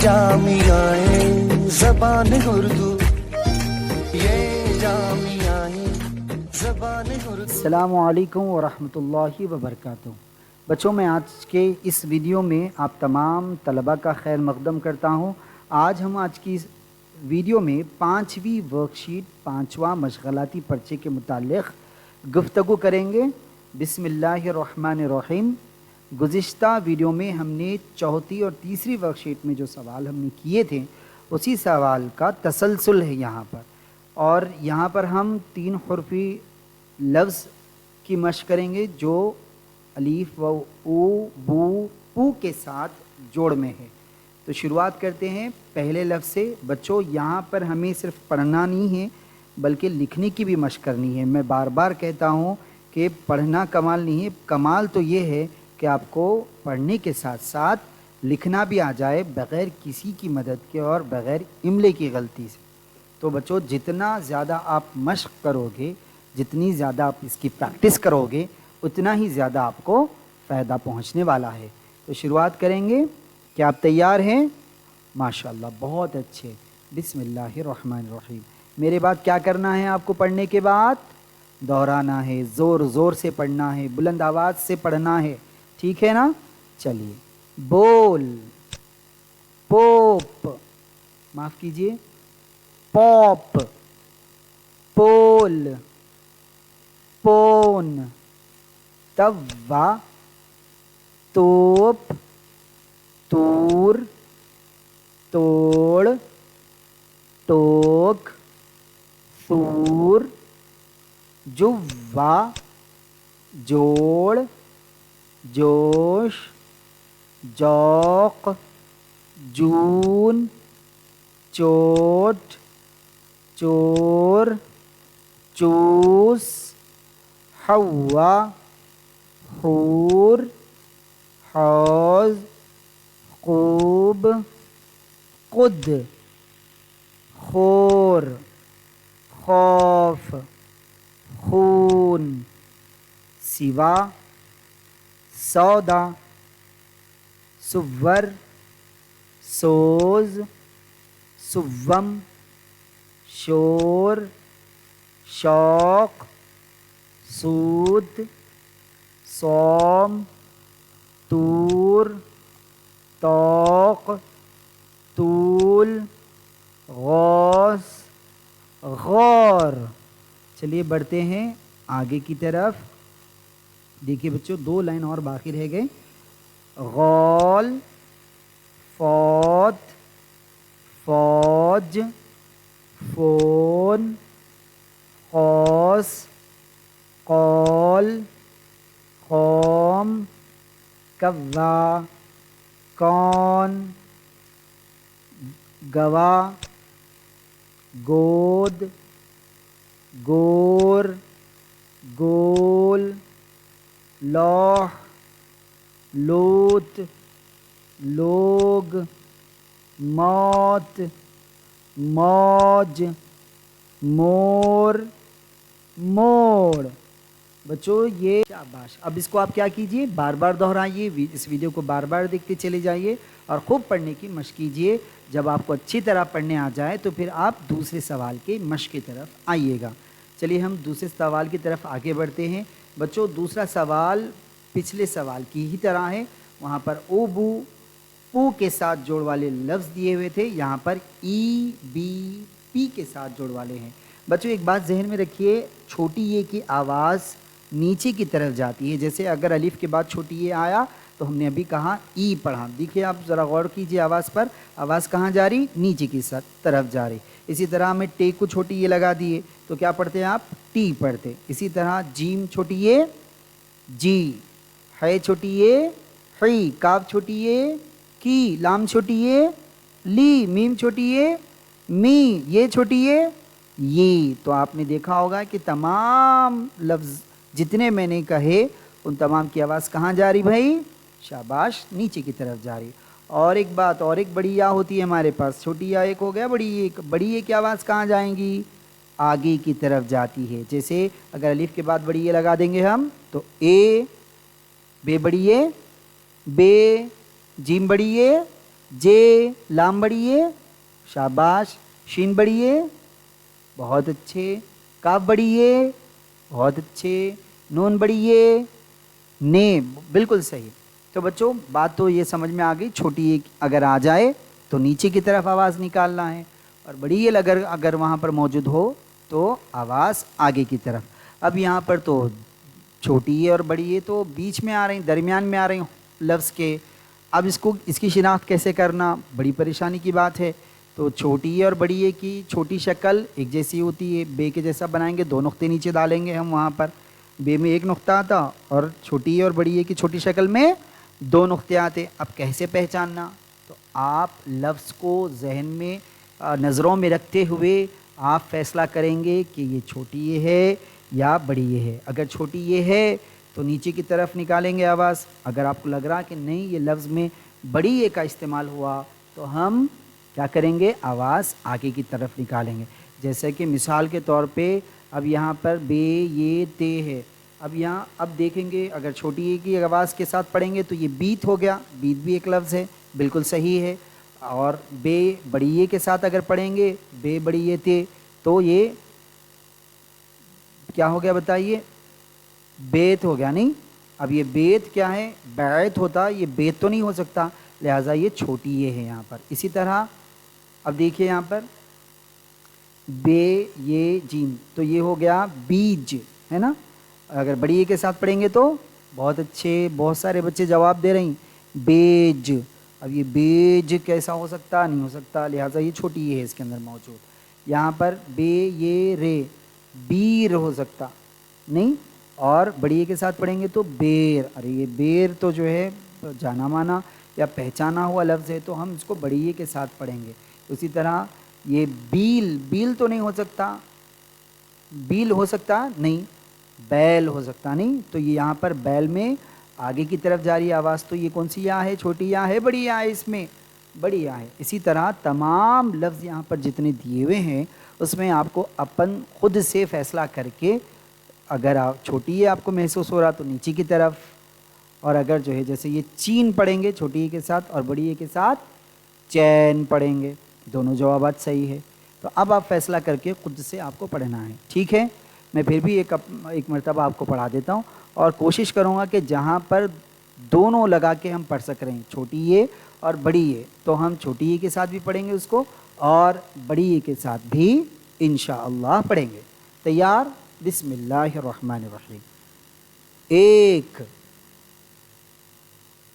जामियाए ज़बान उर्दू, ये जामियाए ज़बान उर्दू। अस्सलामु अलैकुम व रहमतुल्लाहि व बरकातुहू। बच्चों, मैं आज के इस वीडियो में आप तमाम तलबा का खैर मक़दम करता हूँ। आज की इस वीडियो में 5वीं वर्कशीट 5वां मशग़लाती पर्चे के मुताल्लिक़ गुफ्तगू करेंगे। बिस्मिल्लाहिर्रहमानिर्रहीम। गुज़िश्ता वीडियो में हमने चौथी और तीसरी वर्कशीट में जो सवाल हमने किए थे उसी सवाल का तसलसल है यहाँ पर, और यहाँ पर हम 3 हुर्फ़ी लफ्ज़ की मश्क करेंगे जो अलीफ व ऊ बू पू के साथ जोड़ में है। तो शुरुआत करते हैं पहले लफ्ज़ से। बच्चों, यहाँ पर हमें सिर्फ पढ़ना नहीं है बल्कि लिखने की भी मश्क करनी है। मैं बार बार कहता हूँ कि पढ़ना कमाल नहीं है, कमाल तो ये है कि आपको पढ़ने के साथ साथ लिखना भी आ जाए बग़ैर किसी की मदद के और बग़ैर इमले की गलती से। तो बच्चों, जितना ज़्यादा आप मश्क करोगे, जितनी ज़्यादा आप इसकी प्रैक्टिस करोगे, उतना ही ज़्यादा आपको फ़ायदा पहुँचने वाला है। तो शुरुआत करेंगे। क्या आप तैयार हैं? माशाअल्लाह, बहुत अच्छे। बिस्मिल्लाहिर्रहमानिर्रहीम। मेरे बाद क्या करना है आपको? पढ़ने के बाद दोहराना है, ज़ोर ज़ोर से पढ़ना है, बुलंद आवाज़ से पढ़ना है, ठीक है ना? चलिए। बोल, पोप, माफ़ कीजिए, पॉप, पोल, पोन, तवा, तोप, तूर, तोड़, टोक, सूर, जुव्वा, जोड़, जोश, जौक, जून, चोट, चोर, चूस, हवा, हूर, हौज़, खूब, खुद, खोर, खौफ, खून, सिवा, सौदा, सुव्वर, सोज, सुव्वम, शोर, शौक, सूद, सौम, तूर, तौक, तूल, गौस, गौर। चलिए बढ़ते हैं आगे की तरफ। देखिए बच्चों, 2 लाइन और बाकी रह गए। गौल, फौत, फौज, फ़ोन, कौस, कौल, कौम, कव्वा, कौन, गवा, गोद, गोर, गोल, लौह, लोत, लोग, मौत, मौज, मोर, मोड़। बच्चों, ये शाबाश। अब इसको आप क्या कीजिए, बार बार दोहराइए। इस वीडियो को बार बार देखते चले जाइए और खूब पढ़ने की मश्क कीजिए। जब आपको अच्छी तरह पढ़ने आ जाए तो फिर आप दूसरे सवाल के मश्क की तरफ आइएगा। चलिए हम दूसरे सवाल की तरफ आगे बढ़ते हैं। बच्चों, दूसरा सवाल पिछले सवाल की ही तरह है। वहाँ पर ओ बू पू के साथ जोड़ वाले लफ्ज़ दिए हुए थे, यहाँ पर ई बी पी के साथ जोड़ वाले हैं। बच्चों, एक बात जहन में रखिए, छोटी ये की आवाज़ नीचे की तरफ जाती है। जैसे अगर अलिफ के बाद छोटी ये आया तो हमने अभी कहा ई पढ़ा। देखिए आप ज़रा गौर कीजिए आवाज़ पर, आवाज़ कहाँ जा रही? नीचे की तरफ जा रही। इसी तरह हमें टे को छोटी ये लगा दिए तो क्या पढ़ते हैं आप? टी पढ़ते। इसी तरह जीम छोटी ये जी, है छोटी ये ही, काफ छोटी ये की, लाम छोटी ये ली, मीम छोटी ये मी, ये छोटी ये। तो आपने देखा होगा कि तमाम लफ्ज़ जितने मैंने कहे उन तमाम की आवाज़ कहाँ जा रही भाई? शाबाश, नीचे की तरफ जा रही। और एक बात, और एक बड़ी या होती है हमारे पास, छोटी या एक हो गया, बड़ी ये की आवाज़ कहाँ जाएंगी? आगे की तरफ जाती है। जैसे अगर अलिफ के बाद बड़ी ये लगा देंगे हम तो ए, बे बड़ी ये बे, जीम बड़ी ये जे लाम बढ़िए, शाबाश। शीन बढ़िए, बहुत अच्छे। काफ बढ़िए, बहुत अच्छे। नून बढ़िए, ने, बिल्कुल सही। तो बच्चों बात तो ये समझ में आ गई, छोटी एक अगर आ जाए तो नीचे की तरफ आवाज़ निकालना है, और बड़ी ये अगर अगर वहाँ पर मौजूद हो तो आवाज़ आगे की तरफ। अब यहाँ पर तो छोटी ये और बड़ी ये तो बीच में आ रही, दरमियान में आ रही लफ्ज़ के। अब इसको इसकी शिनाख्त कैसे करना, बड़ी परेशानी की बात है। तो छोटी ये और बड़ी ये की छोटी शक्ल एक जैसी होती है, बे के जैसा बनाएंगे, दो नुक्ते नीचे डालेंगे हम वहाँ पर। बे में एक नुक्ता आता और छोटी ए और बड़ी ए की छोटी शक्ल में दो नुक्ते आते। अब कैसे पहचानना, तो आप लफ्ज़ को जहन में नज़रों में रखते हुए आप फैसला करेंगे कि ये छोटी ये है या बड़ी ये है। अगर छोटी ये है तो नीचे की तरफ निकालेंगे आवाज़। अगर आपको लग रहा कि नहीं ये लफ्ज़ में बड़ी ये का इस्तेमाल हुआ तो हम क्या करेंगे, आवाज़ आगे की तरफ निकालेंगे। जैसे कि मिसाल के तौर पे अब यहाँ पर बे ये ते है। अब यहाँ अब देखेंगे अगर छोटी ए की आवाज़ के साथ पढ़ेंगे तो ये बीत हो गया, बीत भी एक लफ्ज़ है, बिल्कुल सही है। और बे बड़ी ए के साथ अगर पढ़ेंगे बे बड़ी ए ते तो ये क्या हो गया बताइए, बेत हो गया। नहीं, अब ये बेत क्या है, बैत होता, ये बेत तो नहीं हो सकता, लिहाजा ये छोटी ये है यहाँ पर। इसी तरह अब देखिए यहाँ पर बे ये जीम तो ये हो गया बीज, है ना। अगर बड़ी ए के साथ पढ़ेंगे तो बहुत अच्छे, बहुत सारे बच्चे जवाब दे रही बेज। अब ये बेज कैसा हो सकता, नहीं हो सकता, लिहाजा ये छोटी ए है इसके अंदर मौजूद। यहाँ पर बे ये रे बीर हो सकता नहीं, और बड़ी ए के साथ पढ़ेंगे तो बेर। अरे ये बेर तो जो है जाना माना या पहचाना हुआ लफ्ज़ है, तो हम इसको बड़ी ए के साथ पढ़ेंगे। उसी तरह ये बील, बील तो नहीं हो सकता, बील हो सकता नहीं, बैल हो सकता नहीं, तो ये यहाँ पर बैल में आगे की तरफ जा रही आवाज़। तो ये कौन सी या है, छोटी या है बड़ी या है, इसमें बड़ी या है। इसी तरह तमाम लफ्ज़ यहाँ पर जितने दिए हुए हैं उसमें आपको अपन खुद से फ़ैसला करके, अगर आप छोटी ये आपको महसूस हो रहा तो नीचे की तरफ, और अगर जो है जैसे ये चीन पढ़ेंगे छोटी ए के साथ और बड़ी ए के साथ चैन पढ़ेंगे, दोनों जवाबात सही है। तो अब आप फैसला करके खुद से आपको पढ़ना है, ठीक है। मैं फिर भी एक मरतबा आपको पढ़ा देता हूँ और कोशिश करूँगा कि जहाँ पर दोनों लगा के हम पढ़ सक रहे हैं, छोटी ए और बड़ी ए, तो हम छोटी ए के साथ भी पढ़ेंगे उसको और बड़ी ए के साथ भी इंशाअल्लाह पढ़ेंगे। तैयार, बिस्मिल्लाहिर्रहमानिर्रहीम। एक,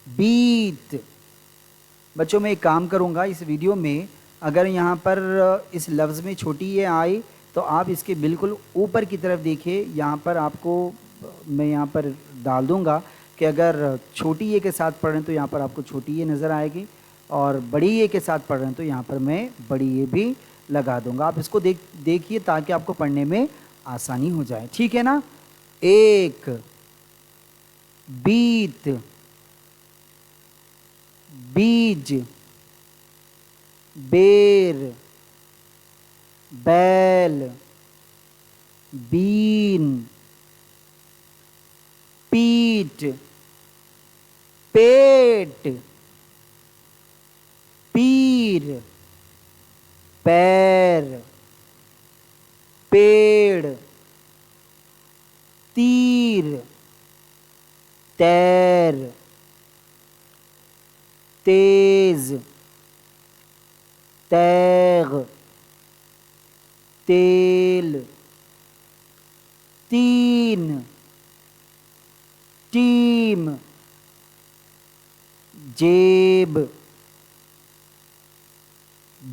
बीत। बच्चों मैं एक काम करूँगा इस वीडियो में, अगर यहाँ पर इस लफ्ज़ में छोटी ये आई तो आप इसके बिल्कुल ऊपर की तरफ देखिए, यहाँ पर आपको मैं यहाँ पर डाल दूँगा कि अगर छोटी ये के साथ पढ़ रहे हैं तो यहाँ पर आपको छोटी ये नज़र आएगी, और बड़ी ये के साथ पढ़ रहे हैं तो यहाँ पर मैं बड़ी ये भी लगा दूँगा। आप इसको देखिए ताकि आपको पढ़ने में आसानी हो जाए, ठीक है ना। एक, बीत, बीज, बेर, बैल, बीन, पीठ, पेट, पीर, पैर, पेड़, तीर, तैर, तेज, तैग, तेल, तीन, टीम, जेब,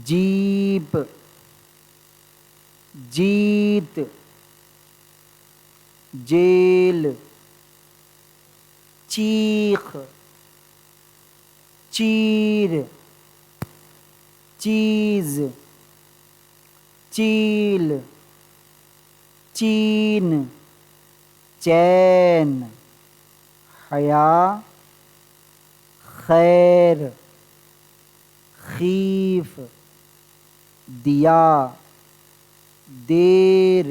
जीप, जीत, जेल, चीख, चीर, चीज, चील, चीन, चैन, हया, खैर, खीफ, दिया, देर,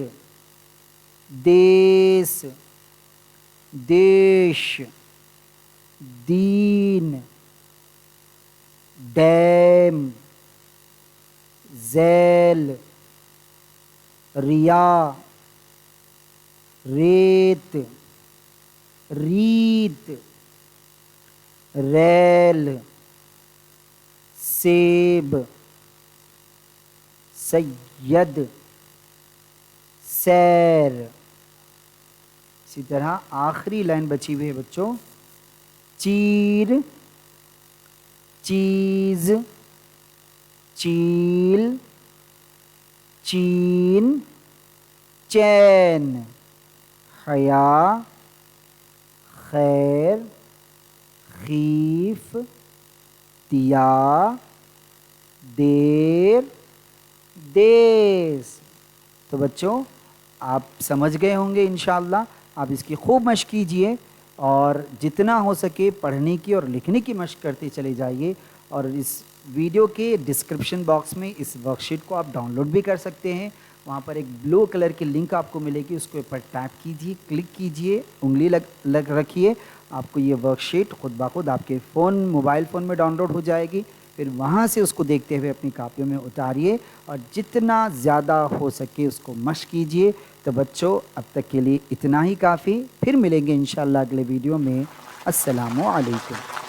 देश, देश, दीन, डैम, झैल, रिया, रेत, रीत, रैल, सेब, सैयद, सैर। इसी तरह आखिरी लाइन बची हुई है बच्चों, चीर, चीज, चील, चीन, चैन, हया, खैर, खीफ, दिया, देर, देश। तो बच्चों आप समझ गए होंगे इंशाअल्लाह। आप इसकी खूब मशक कीजिए और जितना हो सके पढ़ने की और लिखने की मशक करते चले जाइए। और इस वीडियो के डिस्क्रिप्शन बॉक्स में इस वर्कशीट को आप डाउनलोड भी कर सकते हैं। वहाँ पर एक ब्लू कलर की लिंक आपको मिलेगी, उसके ऊपर टैप कीजिए, क्लिक कीजिए, उंगली लग रखिए, आपको ये वर्कशीट खुद ब खुद आपके मोबाइल फ़ोन में डाउनलोड हो जाएगी। फिर वहाँ से उसको देखते हुए अपनी कापियों में उतारिए और जितना ज़्यादा हो सके उसको मशक कीजिए। तो बच्चों अब तक के लिए इतना ही काफ़ी, फिर मिलेंगे इंशाअल्लाह अगले वीडियो में। अस्सलामु अलैकुम।